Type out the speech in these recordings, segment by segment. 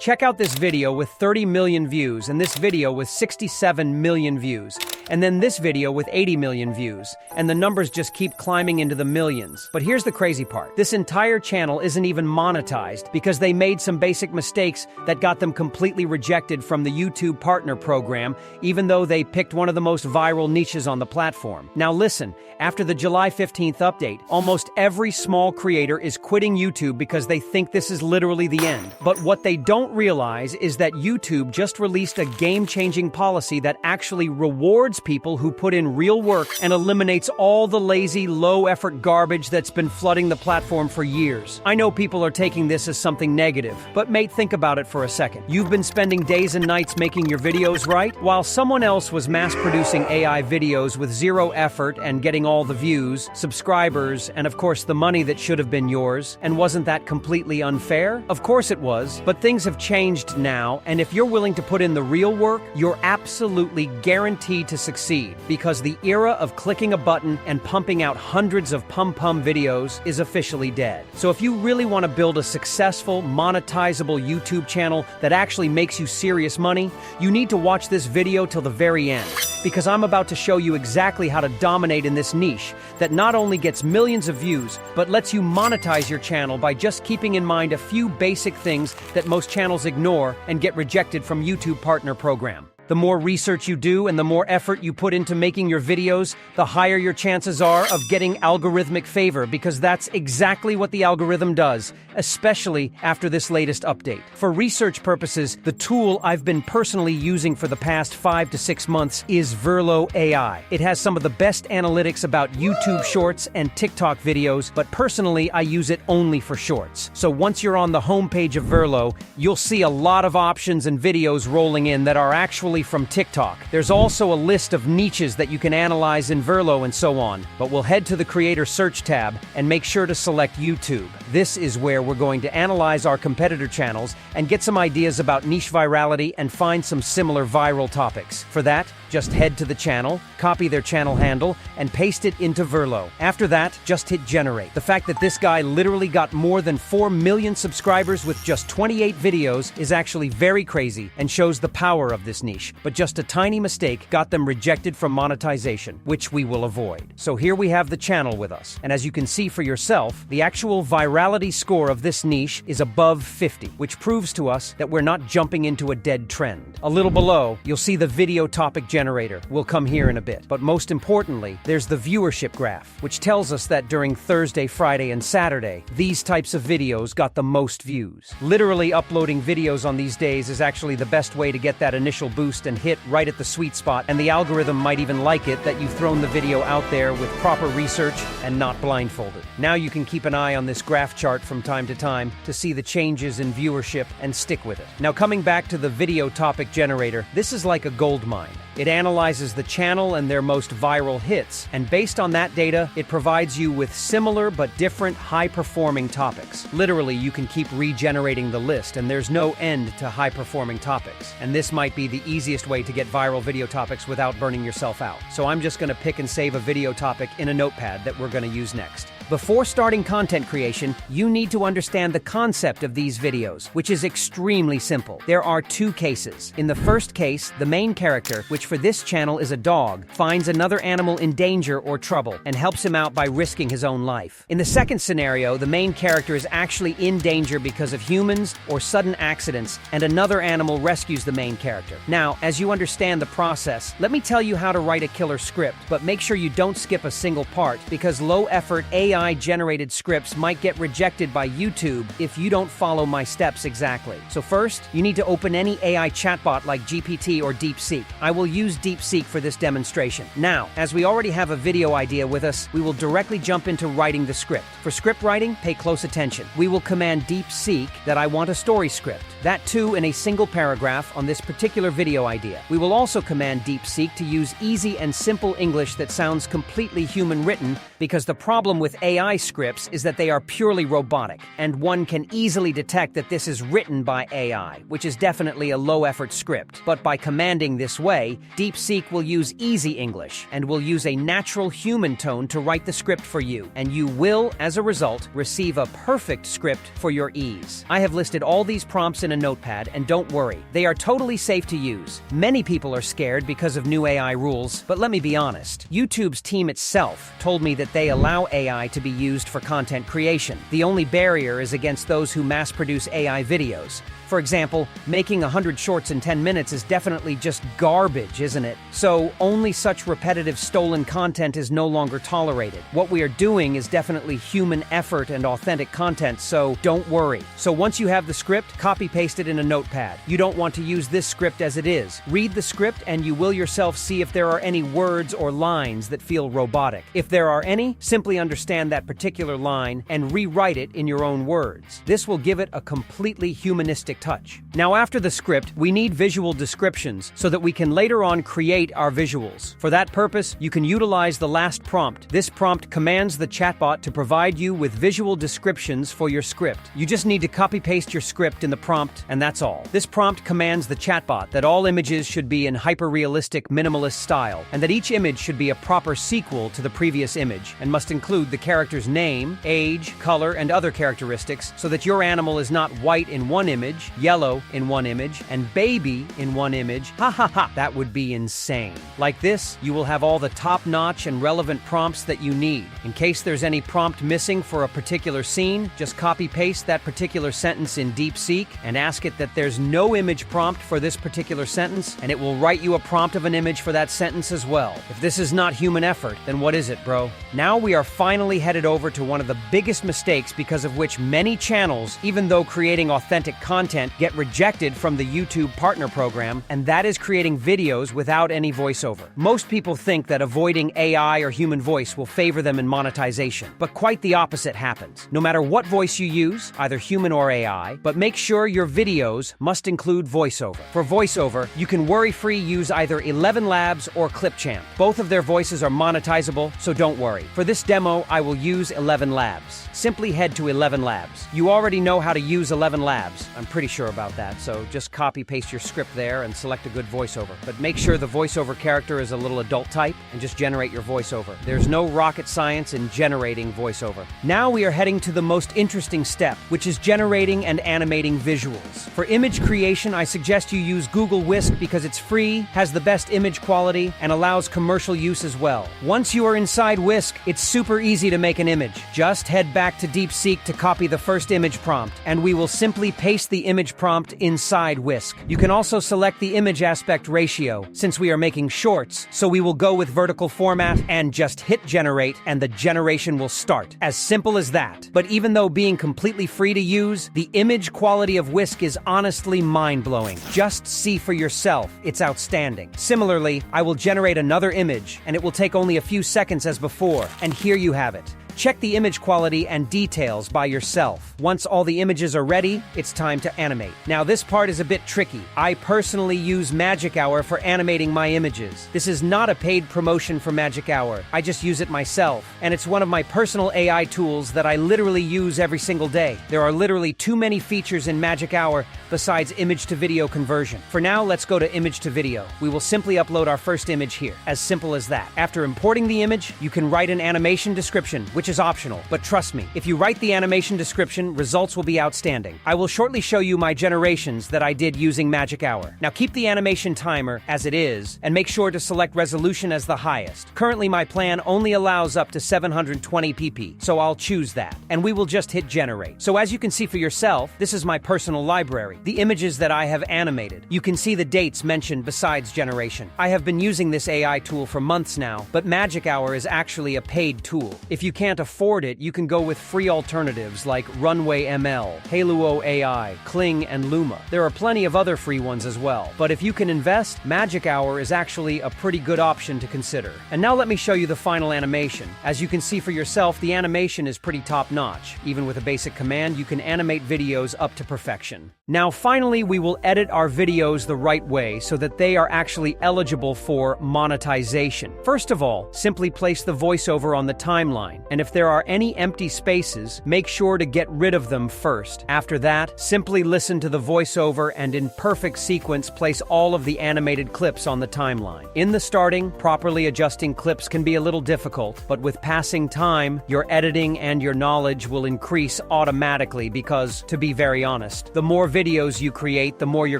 Check out this video with 30 million views, and this video with 67 million views, and then this video with 80 million views, and the numbers just keep climbing into the millions. But here's the crazy part. This entire channel isn't even monetized because they made some basic mistakes that got them completely rejected from the YouTube Partner Program, even though they picked one of the most viral niches on the platform. Now listen, after the July 15th update, almost every small creator is quitting YouTube because they think this is literally the end. But what they don't realize is that YouTube just released a game-changing policy that actually rewards people who put in real work and eliminates all the lazy, low-effort garbage that's been flooding the platform for years. I know people are taking this as something negative, but mate, think about it for a second. You've been spending days and nights making your videos, right? While someone else was mass-producing AI videos with zero effort and getting all the views, subscribers, and of course the money that should have been yours. And wasn't that completely unfair? Of course it was, but things have changed now, and if you're willing to put in the real work, you're absolutely guaranteed to succeed, because the era of clicking a button and pumping out hundreds of pum-pum videos is officially dead. So if you really want to build a successful, monetizable YouTube channel that actually makes you serious money, you need to watch this video till the very end, because I'm about to show you exactly how to dominate in this niche that not only gets millions of views, but lets you monetize your channel by just keeping in mind a few basic things that most channels ignore and get rejected from YouTube Partner Program. The more research you do and the more effort you put into making your videos, the higher your chances are of getting algorithmic favor, because that's exactly what the algorithm does, especially after this latest update. For research purposes, the tool I've been personally using for the past 5 to 6 months is Verlo AI. It has some of the best analytics about YouTube Shorts and TikTok videos, but personally I use it only for Shorts. So once you're on the homepage of Verlo, you'll see a lot of options and videos rolling in that are actually from TikTok. There's also a list of niches that you can analyze in Verlo and so on, but we'll head to the Creator Search tab and make sure to select YouTube. This is where we're going to analyze our competitor channels and get some ideas about niche virality and find some similar viral topics. For that, just head to the channel, copy their channel handle, and paste it into Verlo. After that, just hit generate. The fact that this guy literally got more than 4 million subscribers with just 28 videos is actually very crazy and shows the power of this niche. But just a tiny mistake got them rejected from monetization, which we will avoid. So here we have the channel with us, and as you can see for yourself, the actual virality score of this niche is above 50, which proves to us that we're not jumping into a dead trend. A little below, you'll see the video topic generator. We'll come here in a bit. But most importantly, there's the viewership graph, which tells us that during Thursday, Friday, and Saturday, these types of videos got the most views. Literally uploading videos on these days is actually the best way to get that initial boost and hit right at the sweet spot, and the algorithm might even like it that you've thrown the video out there with proper research and not blindfolded. Now you can keep an eye on this graph chart from time to time to see the changes in viewership and stick with it. Now coming back to the video topic generator, this is like a gold mine. It analyzes the channel and their most viral hits, and based on that data, it provides you with similar but different high-performing topics. Literally, you can keep regenerating the list, and there's no end to high-performing topics. And this might be the easiest way to get viral video topics without burning yourself out. So I'm just going to pick and save a video topic in a notepad that we're going to use next. Before starting content creation, you need to understand the concept of these videos, which is extremely simple. There are 2 cases. In the first case, the main character, which for this channel is a dog, finds another animal in danger or trouble and helps him out by risking his own life. In the second scenario, the main character is actually in danger because of humans or sudden accidents, and another animal rescues the main character. Now, as you understand the process, let me tell you how to write a killer script, but make sure you don't skip a single part, because low-effort AI-generated scripts might get rejected by YouTube if you don't follow my steps exactly. So first, you need to open any AI chatbot like GPT or DeepSeek. I will use DeepSeek for this demonstration. Now, as we already have a video idea with us, we will directly jump into writing the script. For script writing, pay close attention. We will command DeepSeek that I want a story script. That too in a single paragraph on this particular video idea. We will also command DeepSeek to use easy and simple English that sounds completely human written, because the problem with AI scripts is that they are purely robotic, and one can easily detect that this is written by AI, which is definitely a low-effort script. But by commanding this way, DeepSeek will use easy English and will use a natural human tone to write the script for you, and you will, as a result, receive a perfect script for your ease. I have listed all these prompts in a notepad, and don't worry, they are totally safe to use. Many people are scared because of new AI rules, but let me be honest. YouTube's team itself told me that they allow AI to be used for content creation. The only barrier is against those who mass-produce AI videos. For example, making 100 shorts in 10 minutes is definitely just garbage, isn't it? So only such repetitive stolen content is no longer tolerated. What we are doing is definitely human effort and authentic content, so don't worry. So once you have the script, copy-paste it in a notepad. You don't want to use this script as it is. Read the script and you will yourself see if there are any words or lines that feel robotic. If there are any, simply understand that particular line and rewrite it in your own words. This will give it a completely humanistic touch. Now, after the script, we need visual descriptions so that we can later on create our visuals. For that purpose, you can utilize the last prompt. This prompt commands the chatbot to provide you with visual descriptions for your script. You just need to copy-paste your script in the prompt, and that's all. This prompt commands the chatbot that all images should be in hyper-realistic minimalist style, and that each image should be a proper sequel to the previous image, and must include the character's name, age, color, and other characteristics, so that your animal is not white in one image, yellow in one image, and baby in one image. Ha ha ha! That would be insane. Like this, you will have all the top-notch and relevant prompts that you need. In case there's any prompt missing for a particular scene, just copy-paste that particular sentence in DeepSeek and ask it that there's no image prompt for this particular sentence, and it will write you a prompt of an image for that sentence as well. If this is not human effort, then what is it, bro? Now we are finally headed over to one of the biggest mistakes because of which many channels, even though creating authentic content, get rejected from the YouTube Partner Program, and that is creating videos without any voiceover. Most people think that avoiding AI or human voice will favor them in monetization, but quite the opposite happens. No matter what voice you use, either human or AI, but make sure your videos must include voiceover. For voiceover, you can worry-free use either 11 Labs or Clipchamp. Both of their voices are monetizable, so don't worry. For this demo, I will use 11 Labs. Simply head to 11 Labs. You already know how to use 11 Labs. I'm pretty sure about that, so just copy-paste your script there and select a good voiceover. But make sure the voiceover character is a little adult type and just generate your voiceover. There's no rocket science in generating voiceover. Now we are heading to the most interesting step, which is generating and animating visuals. For image creation, I suggest you use Google Whisk because it's free, has the best image quality, and allows commercial use as well. Once you are inside Whisk, it's super easy to make an image. Just head back to DeepSeek to copy the first image prompt, and we will simply paste the image prompt inside Whisk. You can also select the image aspect ratio, since we are making shorts, so we will go with vertical format and just hit generate, and the generation will start. As simple as that. But even though being completely free to use, the image quality of Whisk is honestly mind-blowing. Just see for yourself, it's outstanding. Similarly, I will generate another image, and it will take only a few seconds as before, and here you have it. Check the image quality and details by yourself. Once all the images are ready, it's time to animate. Now this part is a bit tricky. I personally use Magic Hour for animating my images. This is not a paid promotion for Magic Hour. I just use it myself, and it's one of my personal AI tools that I literally use every single day. There are literally too many features in Magic Hour besides image-to-video conversion. For now, let's go to image-to-video. We will simply upload our first image here. As simple as that. After importing the image, you can write an animation description, which is optional, but trust me, if you write the animation description, results will be outstanding. I will shortly show you my generations that I did using Magic Hour. Now keep the animation timer as it is, and make sure to select resolution as the highest. Currently my plan only allows up to 720 pp, so I'll choose that, and we will just hit generate. So as you can see for yourself, this is my personal library, the images that I have animated. You can see the dates mentioned besides generation. I have been using this AI tool for months now, but Magic Hour is actually a paid tool. If you can't afford it, you can go with free alternatives like Runway ML, Haluo AI, Kling, and Luma. There are plenty of other free ones as well, but if you can invest, Magic Hour is actually a pretty good option to consider. And now let me show you the final animation. As you can see for yourself, the animation is pretty top-notch. Even with a basic command, you can animate videos up to perfection. Now finally, we will edit our videos the right way so that they are actually eligible for monetization. First of all, simply place the voiceover on the timeline, and if there are any empty spaces, make sure to get rid of them first. After that, simply listen to the voiceover and in perfect sequence place all of the animated clips on the timeline. In the starting, properly adjusting clips can be a little difficult, but with passing time, your editing and your knowledge will increase automatically because, to be very honest, the more videos you create, the more your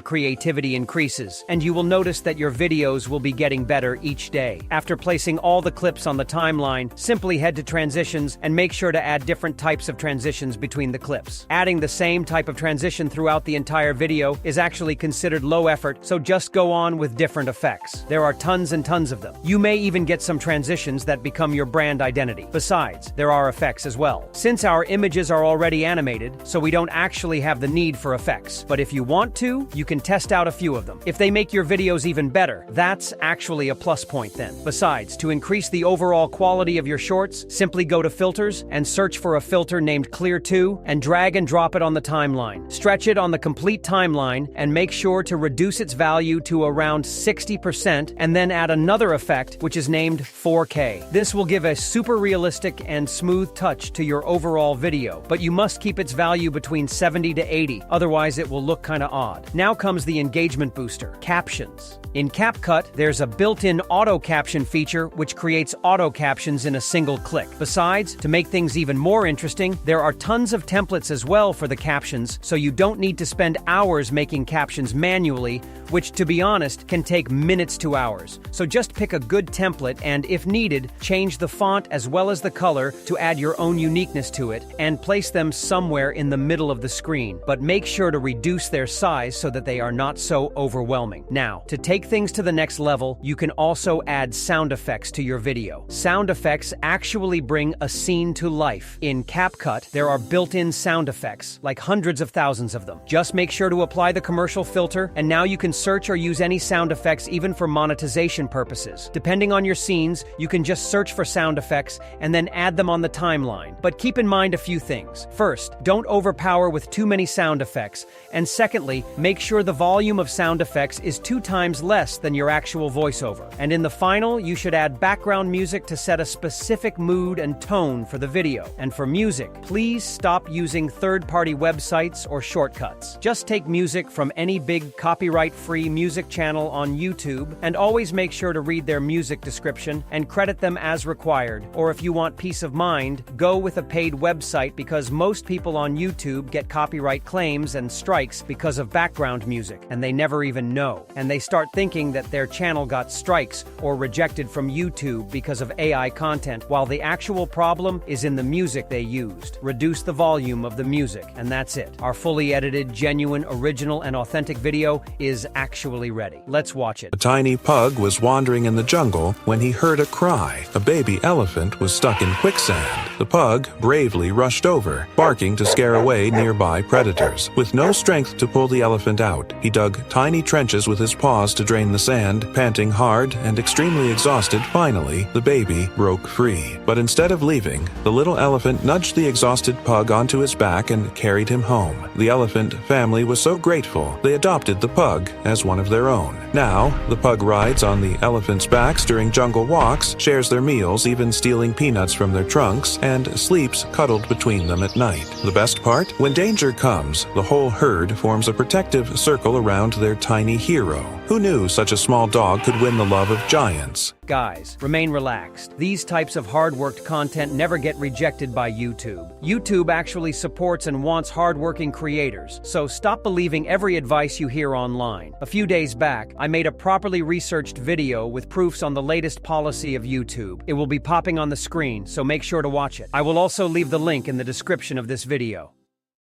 creativity increases, and you will notice that your videos will be getting better each day. After placing all the clips on the timeline, simply head to transitions and make sure to add different types of transitions between the clips. Adding the same type of transition throughout the entire video is actually considered low effort, so just go on with different effects. There are tons and tons of them. You may even get some transitions that become your brand identity. Besides, there are effects as well. Since our images are already animated, so we don't actually have the need for effects. But if you want to, you can test out a few of them. If they make your videos even better, that's actually a plus point then. Besides, to increase the overall quality of your shorts, simply go to Filters and search for a filter named Clear 2 and drag and drop it on the timeline. Stretch it on the complete timeline and make sure to reduce its value to around 60% and then add another effect which is named 4K. This will give a super realistic and smooth touch to your overall video, but you must keep its value between 70 to 80, otherwise it will look kinda odd. Now comes the engagement booster, captions. In CapCut, there's a built-in auto caption feature which creates auto captions in a single click. Besides, to make things even more interesting, there are tons of templates as well for the captions, so you don't need to spend hours making captions manually, which, to be honest, can take minutes to hours. So just pick a good template and, if needed, change the font as well as the color to add your own uniqueness to it and place them somewhere in the middle of the screen. But make sure to reduce their size so that they are not so overwhelming. Now, to take things to the next level, you can also add sound effects to your video. Sound effects actually bring a scene to life. In CapCut, there are built-in sound effects, like hundreds of thousands of them. Just make sure to apply the commercial filter, and now you can search or use any sound effects even for monetization purposes. Depending on your scenes, you can just search for sound effects and then add them on the timeline. But keep in mind a few things. First, don't overpower with too many sound effects, and secondly, make sure the volume of sound effects is 2 times less than your actual voiceover. And in the final, you should add background music to set a specific mood and tone for the video. And for music, please stop using third-party websites or shortcuts. Just take music from any big copyright-free music channel on YouTube and always make sure to read their music description and credit them as required. Or if you want peace of mind, go with a paid website because most people on YouTube get copyright claims and strikes because of background music, and they never even know. And they start thinking that their channel got strikes or rejected from YouTube because of AI content, while the actual problem is in the music they used. Reduce the volume of the music, and that's it. Our fully edited, genuine, original, and authentic video is actually ready. Let's watch it. A tiny pug was wandering in the jungle when he heard a cry. A baby elephant was stuck in quicksand. The pug bravely rushed over, barking to scare away nearby predators. With no strength to pull the elephant out, he dug tiny trenches with his paws to drain the sand. Panting hard and extremely exhausted, finally, the baby broke free. But instead of leaving, the little elephant nudged the exhausted pug onto his back and carried him home. The elephant family was so grateful, they adopted the pug as one of their own. Now, the pug rides on the elephant's backs during jungle walks, shares their meals, even stealing peanuts from their trunks, and sleeps cuddled between them at night. The best part? When danger comes, the whole herd forms a protective circle around their tiny hero. Who knew such a small dog could win the love of giants? Guys, remain relaxed. These types of hard-worked content never get rejected by YouTube. YouTube actually supports and wants hard-working creators, so stop believing every advice you hear online. A few days back, I made a properly researched video with proofs on the latest policy of YouTube. It will be popping on the screen, so make sure to watch it. I will also leave the link in the description of this video.